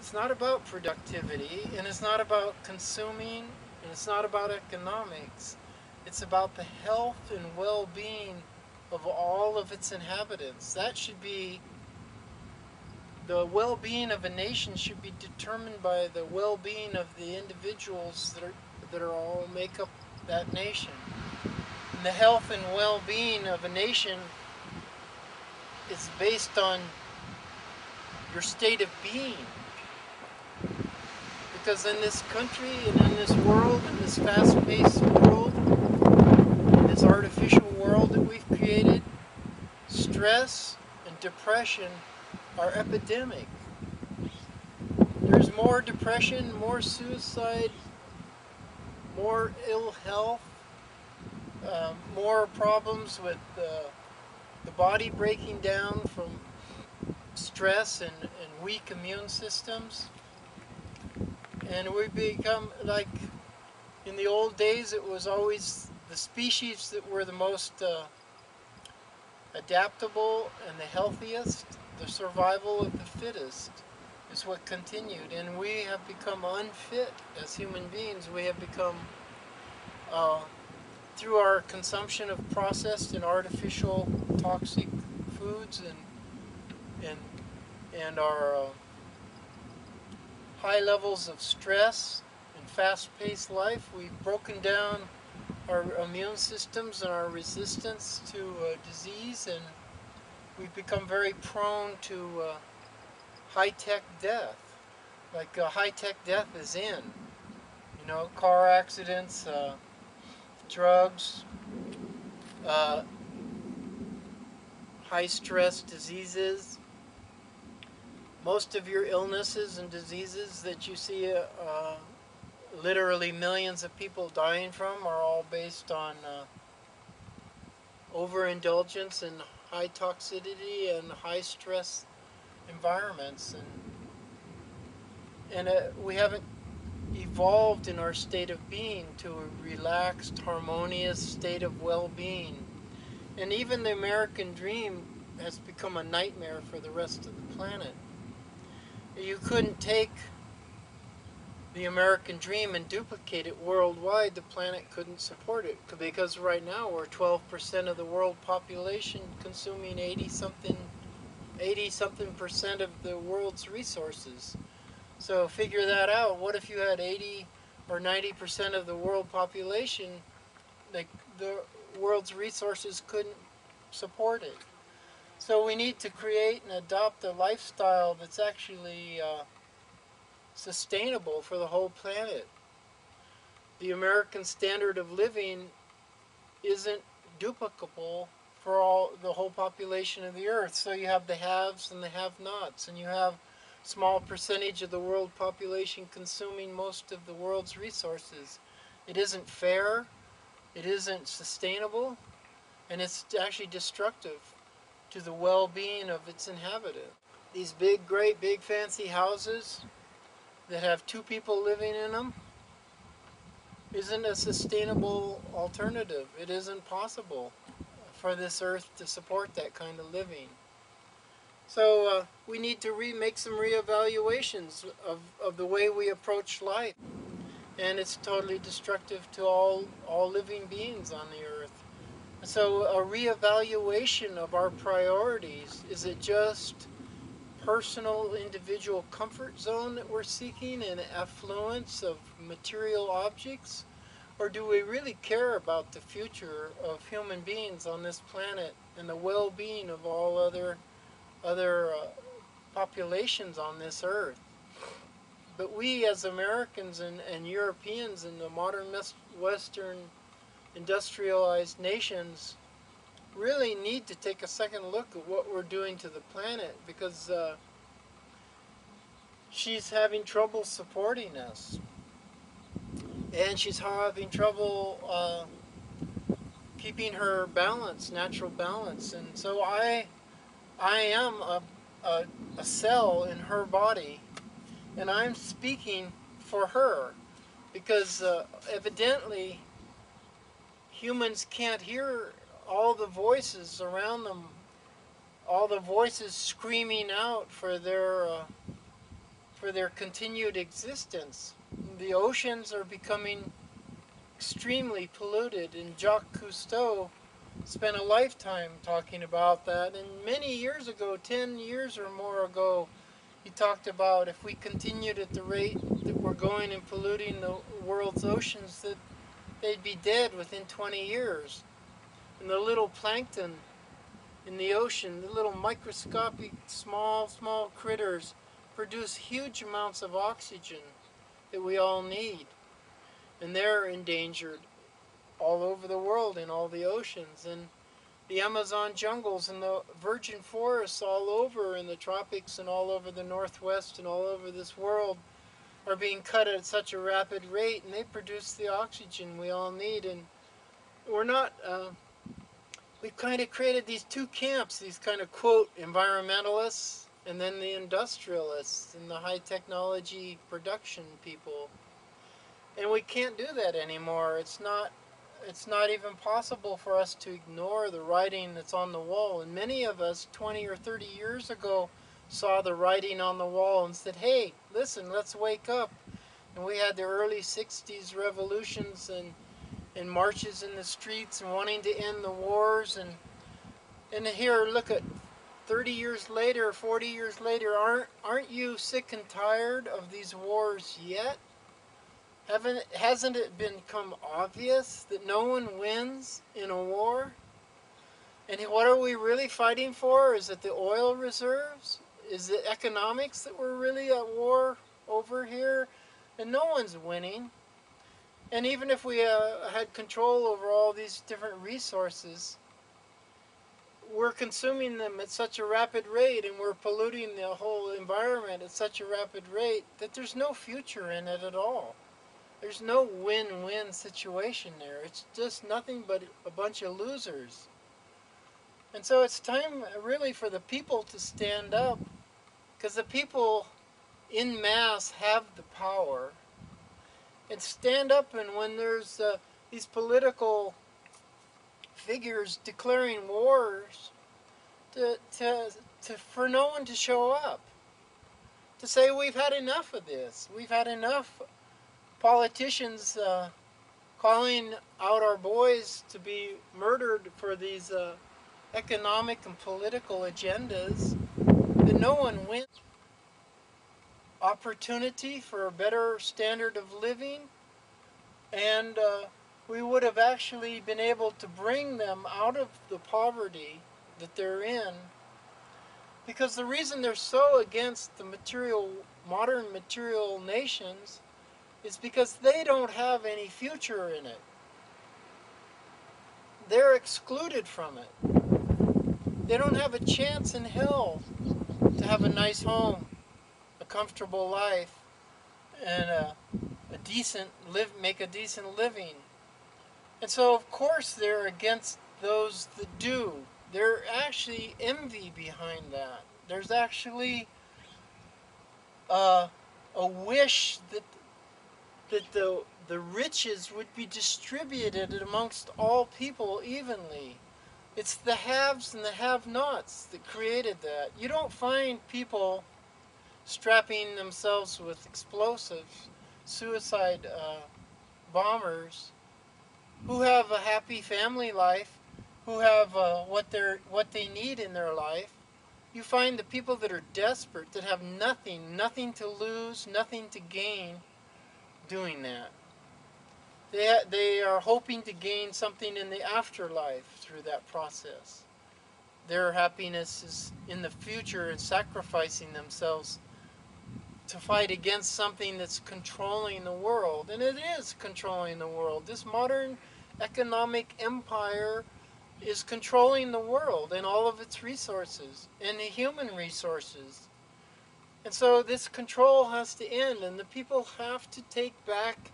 It's not about productivity, and it's not about consuming, and it's not about economics. It's about the health and well-being of all of its inhabitants. That should be the well-being of a nation should be determined by the well-being of the individuals that are all make up that nation. And the health and well-being of a nation is based on your state of being. Because in this country and in this world, in this fast-paced world, in this artificial world that we've created, stress and depression are epidemic. There's more depression, more suicide, more ill health, more problems with the body breaking down from stress and weak immune systems. And we become like, in the old days, it was always the species that were the most adaptable and the healthiest. The survival of the fittest is what continued. And we have become unfit as human beings. We have become, through our consumption of processed and artificial toxic foods and our high levels of stress and fast-paced life, we've broken down our immune systems and our resistance to disease, and we've become very prone to high-tech death. Like high-tech death is in, car accidents, drugs, high-stress diseases. Most of your illnesses and diseases that you see literally millions of people dying from are all based on overindulgence and high toxicity and high stress environments, and we haven't evolved in our state of being to a relaxed, harmonious state of well-being. And even the American dream has become a nightmare for the rest of the planet. You couldn't take the American dream and duplicate it worldwide. The planet couldn't support it, because right now we're 12% of the world population consuming 80 something percent of the world's resources. So figure that out. What if you had 80 or 90% of the world population? Like, the world's resources couldn't support it. So we need to create and adopt a lifestyle that's actually sustainable for the whole planet. The American standard of living isn't duplicable for the whole population of the earth. So you have the haves and the have-nots, and you have a small percentage of the world population consuming most of the world's resources. It isn't fair, it isn't sustainable, and it's actually destructive to the well-being of its inhabitants. These big, great, big, fancy houses that have 2 people living in them isn't a sustainable alternative. It isn't possible for this earth to support that kind of living. So we need to make some reevaluations of the way we approach life. And it's totally destructive to all living beings on the earth. So a reevaluation of our priorities. Is it just personal individual comfort zone that we're seeking and affluence of material objects? Or do we really care about the future of human beings on this planet and the well-being of all other populations on this earth? But we as Americans and Europeans and the modern Western industrialized nations really need to take a second look at what we're doing to the planet, because she's having trouble supporting us, and she's having trouble keeping her balance, natural balance. And so I am a cell in her body, and I'm speaking for her, because evidently humans can't hear all the voices around them, all the voices screaming out for their for their continued existence. The oceans are becoming extremely polluted, and Jacques Cousteau spent a lifetime talking about that. And many years ago, 10 years or more ago, he talked about if we continued at the rate that we're going and polluting the world's oceans, that they'd be dead within 20 years. And the little plankton in the ocean, the little microscopic small critters, produce huge amounts of oxygen that we all need. And they're endangered all over the world in all the oceans. And the Amazon jungles and the virgin forests all over in the tropics and all over the Northwest and all over this world are being cut at such a rapid rate, and they produce the oxygen we all need. And we're not, we've kind of created these two camps, these kind of quote environmentalists and then the industrialists and the high technology production people. And we can't do that anymore. It's not even possible for us to ignore the writing that's on the wall. And many of us 20 or 30 years ago saw the writing on the wall and said, hey, listen, let's wake up. And we had the early 60s revolutions and marches in the streets and wanting to end the wars. And here, look at 30 years later, 40 years later, aren't you sick and tired of these wars yet? Hasn't it become obvious that no one wins in a war? And what are we really fighting for? Is it the oil reserves? Is it economics that we're really at war over here? And no one's winning. And even if we had control over all these different resources, we're consuming them at such a rapid rate and we're polluting the whole environment at such a rapid rate that there's no future in it at all. There's no win-win situation there. It's just nothing but a bunch of losers. And so it's time really for the people to stand up, because the people in mass have the power. And stand up, and when there's these political figures declaring wars, for no one to show up. To say we've had enough of this. We've had enough politicians calling out our boys to be murdered for these economic and political agendas, that no one wins. Opportunity for a better standard of living, and we would have actually been able to bring them out of the poverty that they're in, because the reason they're so against the modern material nations is because they don't have any future in it. They're excluded from it. They don't have a chance in hell to have a nice home, a comfortable life, and make a decent living. And so of course they're against those that do. There's actually envy behind that. There's actually a wish that the riches would be distributed amongst all people evenly. It's the haves and the have-nots that created that. You don't find people strapping themselves with explosives, suicide bombers, who have a happy family life, who have what they need in their life. You find the people that are desperate, that have nothing to lose, nothing to gain, doing that. They are hoping to gain something in the afterlife through that process. Their happiness is in the future and sacrificing themselves to fight against something that's controlling the world. And it is controlling the world. This modern economic empire is controlling the world and all of its resources and the human resources. And so this control has to end, and the people have to take back